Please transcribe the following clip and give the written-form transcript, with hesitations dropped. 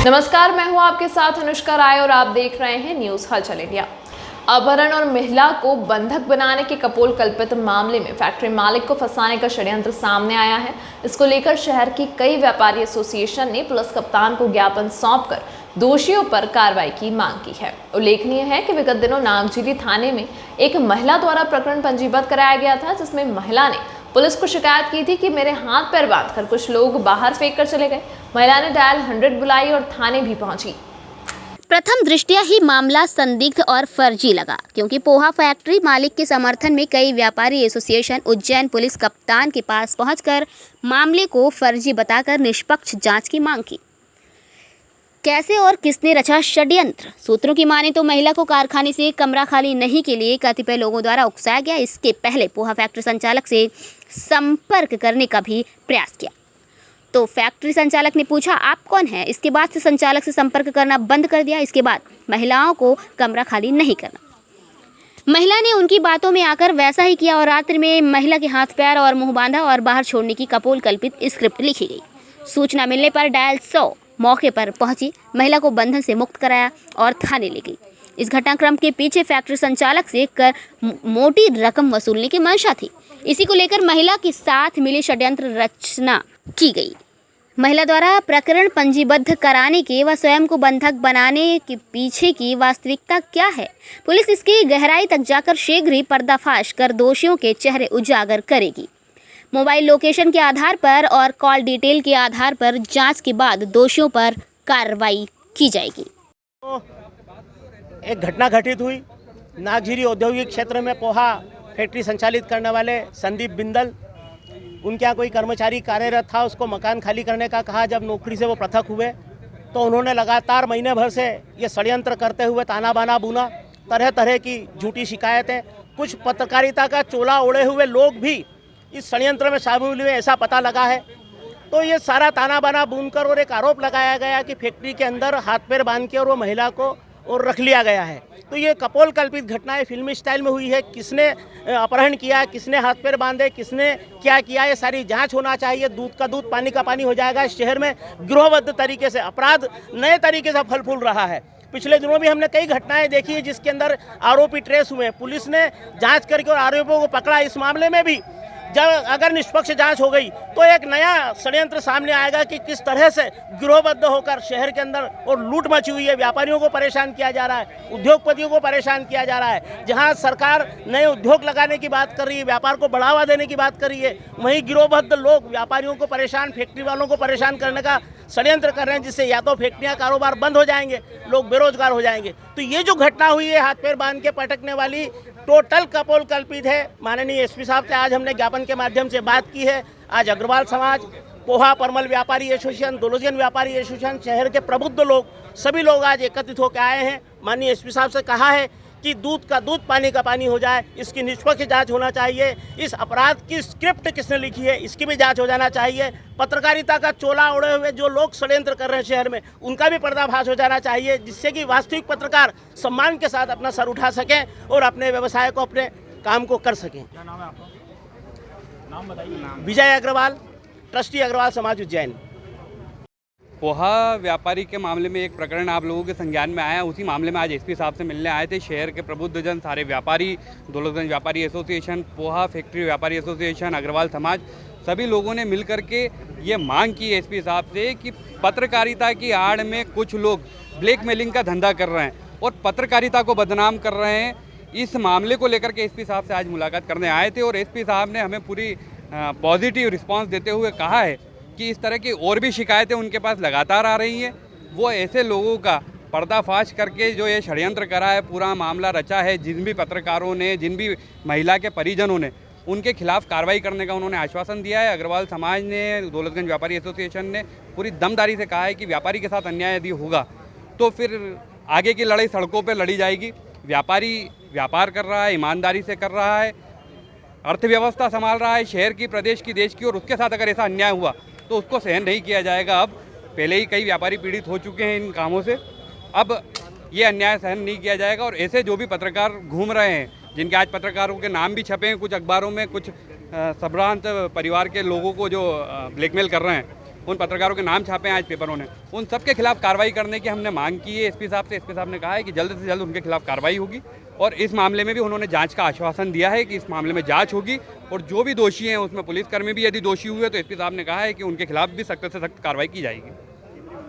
नमस्कार, मैं हूं आपके साथ अनुष्का राय और आप देख रहे हैं न्यूज हलचल इंडिया। अपहरण और महिला को बंधक बनाने के कपोल कल्पित मामले में फैक्ट्री मालिक को फंसाने का षड्यंत्र सामने आया है। इसको लेकर शहर की कई व्यापारी एसोसिएशन ने पुलिस कप्तान को ज्ञापन सौंपकर दोषियों पर कार्रवाई की मांग की है। उल्लेखनीय है कि विगत दिनों नागझीरी थाने में एक महिला द्वारा प्रकरण पंजीबद्ध कराया गया था, जिसमें महिला ने पुलिस को शिकायत की थी कि मेरे हाथ पैर बांधकर कुछ लोग बाहर फेंक कर चले गए। महिला ने डायल 100 बुलाई और थाने भी पहुंची। प्रथम दृष्टया ही मामला संदिग्ध और फर्जी लगा, क्योंकि पोहा फैक्ट्री मालिक के समर्थन में कई व्यापारी एसोसिएशन उज्जैन पुलिस कप्तान के पास पहुंचकर मामले को फर्जी बताकर निष्पक्ष जांच की मांग की। कैसे और किसने रचा षड्यंत्र? सूत्रों की माने तो महिला को कारखाने से कमरा खाली नहीं के लिए कतिपय लोगों द्वारा उकसाया गया। इसके पहले पोहा फैक्ट्री संचालक से संपर्क करने का भी प्रयास किया तो फैक्ट्री संचालक ने पूछा, आप कौन हैं? इसके बाद से संचालक से संपर्क करना बंद कर दिया। इसके बाद महिलाओं को कमरा खाली नहीं करना। महिला ने उनकी बातों में आकर वैसा ही किया और रात्रि में महिला के हाथ पैर और मुंह बांधा और बाहर छोड़ने की कपोल कल्पित स्क्रिप्ट लिखी गई। सूचना मिलने पर डायल 100 मौके पर पहुंची, महिला को बंधन से मुक्त कराया और थाने ले गई। इस घटनाक्रम के पीछे फैक्ट्री संचालक से कर मोटी रकम वसूलने की मंशा थी। इसी को लेकर महिला के साथ मिली षड्यंत्र रचना की गई। महिला द्वारा प्रकरण पंजीबद्ध कराने के व स्वयं को बंधक बनाने के पीछे की वास्तविकता क्या है? पुलिस इसकी गहराई तक जाकर शीघ्र ही पर्दाफाश कर दोषियों के चेहरे उजागर करेगी। मोबाइल लोकेशन के आधार पर और कॉल डिटेल के आधार पर जांच के बाद दोषियों पर कार्रवाई की जाएगी। एक घटना घटित हुई नागझीरी औद्योगिक क्षेत्र में पोहा फैक्ट्री संचालित करने वाले संदीप बिंदल, उनके यहाँ कोई कर्मचारी कार्यरत था, उसको मकान खाली करने का कहा। जब नौकरी से वो पृथक हुए तो उन्होंने लगातार महीने भर से ये षड्यंत्र करते हुए ताना बाना बुना, तरह तरह की झूठी शिकायतें, कुछ पत्रकारिता का चोला ओढ़े हुए लोग भी इस षड्यंत्र में शामिल हुए, ऐसा पता लगा है। तो ये सारा ताना बाना बुनकर और एक आरोप लगाया गया कि फैक्ट्री के अंदर हाथ पैर बांध के और वो महिला को और रख लिया गया है। तो ये कपोल कल्पित घटनाएं फिल्मी स्टाइल में हुई है। किसने अपहरण किया, किसने हाथ पैर बांधे, किसने क्या किया, ये सारी जांच होना चाहिए। दूध का दूध पानी का पानी हो जाएगा। इस शहर में गिरोहबद्ध तरीके से अपराध नए तरीके से फल फूल रहा है। पिछले दिनों भी हमने कई घटनाएं देखी है जिसके अंदर आरोपी ट्रेस हुए। पुलिस ने जांच करके और आरोपियों को पकड़ा। इस मामले में भी जब अगर निष्पक्ष जांच हो गई तो एक नया षड्यंत्र सामने आएगा कि किस तरह से गिरोहबद्ध होकर शहर के अंदर और लूट मची हुई है। व्यापारियों को परेशान किया जा रहा है, उद्योगपतियों को परेशान किया जा रहा है। जहां सरकार नए उद्योग लगाने की बात कर रही है, व्यापार को बढ़ावा देने की बात कर रही है, वहीं गिरोहबद्ध लोग व्यापारियों को परेशान, फैक्ट्री वालों को परेशान करने का षड्यंत्र कर रहे हैं, जिससे या तो फैक्ट्रियाँ कारोबार बंद हो जाएंगे, लोग बेरोजगार हो जाएंगे। तो ये जो घटना हुई है हाथ पैर बांध के पटकने वाली, टोटल कपोल कल्पित है। माननीय एसपी साहब से आज हमने ज्ञापन के माध्यम से बात की है। आज अग्रवाल समाज, पोहा परमल व्यापारी एसोसिएशन, दोलोजियन व्यापारी एसोसिएशन, शहर के प्रबुद्ध लोग, सभी लोग आज एकत्रित होकर आए हैं। माननीय एसपी साहब से कहा है कि दूध का दूध पानी का पानी हो जाए, इसकी निष्पक्ष जांच होना चाहिए। इस अपराध की स्क्रिप्ट किसने लिखी है, इसकी भी जांच हो जाना चाहिए। पत्रकारिता का चोला ओढ़े हुए जो लोग षड्यंत्र कर रहे हैं शहर में, उनका भी पर्दाफाश हो जाना चाहिए, जिससे कि वास्तविक पत्रकार सम्मान के साथ अपना सर उठा सकें और अपने व्यवसाय को, अपने काम को कर सकें। क्या नाम है आपका? नाम बताइए। विजय अग्रवाल, ट्रस्टी अग्रवाल समाज उज्जैन। पोहा व्यापारी के मामले में एक प्रकरण आप लोगों के संज्ञान में आया। उसी मामले में आज एसपी साहब से मिलने आए थे। शहर के प्रबुद्ध जन, सारे व्यापारी, दोलोजियन व्यापारी एसोसिएशन, पोहा फैक्ट्री व्यापारी एसोसिएशन, अग्रवाल समाज, सभी लोगों ने मिल करके ये मांग की एसपी साहब से कि पत्रकारिता की आड़ में कुछ लोग ब्लैकमेलिंग का धंधा कर रहे हैं और पत्रकारिता को बदनाम कर रहे हैं। इस मामले को लेकर के एसपी साहब से आज मुलाकात करने आए थे और एसपी साहब ने हमें पूरी पॉजिटिव रिस्पांस देते हुए कहा है कि इस तरह की और भी शिकायतें उनके पास लगातार आ रही हैं। वो ऐसे लोगों का पर्दाफाश करके जो ये षड्यंत्र करा है, पूरा मामला रचा है, जिन भी पत्रकारों ने, जिन भी महिला के परिजनों ने, उनके खिलाफ कार्रवाई करने का उन्होंने आश्वासन दिया है। अग्रवाल समाज ने, दौलतगंज व्यापारी एसोसिएशन ने पूरी दमदारी से कहा है कि व्यापारी के साथ अन्याय यदि होगा तो फिर आगे की लड़ाई सड़कों पर लड़ी जाएगी। व्यापारी व्यापार कर रहा है, ईमानदारी से कर रहा है, अर्थव्यवस्था संभाल रहा है शहर की, प्रदेश की, देश की, और उसके साथ अगर ऐसा अन्याय हुआ तो उसको सहन नहीं किया जाएगा। अब पहले ही कई व्यापारी पीड़ित हो चुके हैं इन कामों से, अब ये अन्याय सहन नहीं किया जाएगा। और ऐसे जो भी पत्रकार घूम रहे हैं, जिनके आज पत्रकारों के नाम भी छपे हैं कुछ अखबारों में, कुछ संभ्रांत परिवार के लोगों को जो ब्लैकमेल कर रहे हैं, उन पत्रकारों के नाम छापे हैं आज पेपरों ने, उन सब के खिलाफ कार्रवाई करने की हमने मांग की है एसपी साहब से। एसपी साहब ने कहा है कि जल्द से जल्द उनके खिलाफ कार्रवाई होगी और इस मामले में भी उन्होंने जांच का आश्वासन दिया है कि इस मामले में जांच होगी और जो भी दोषी हैं उसमें पुलिसकर्मी भी यदि दोषी हुए तो एसपी साहब ने कहा है कि उनके खिलाफ भी सख्त से सख्त कार्रवाई की जाएगी।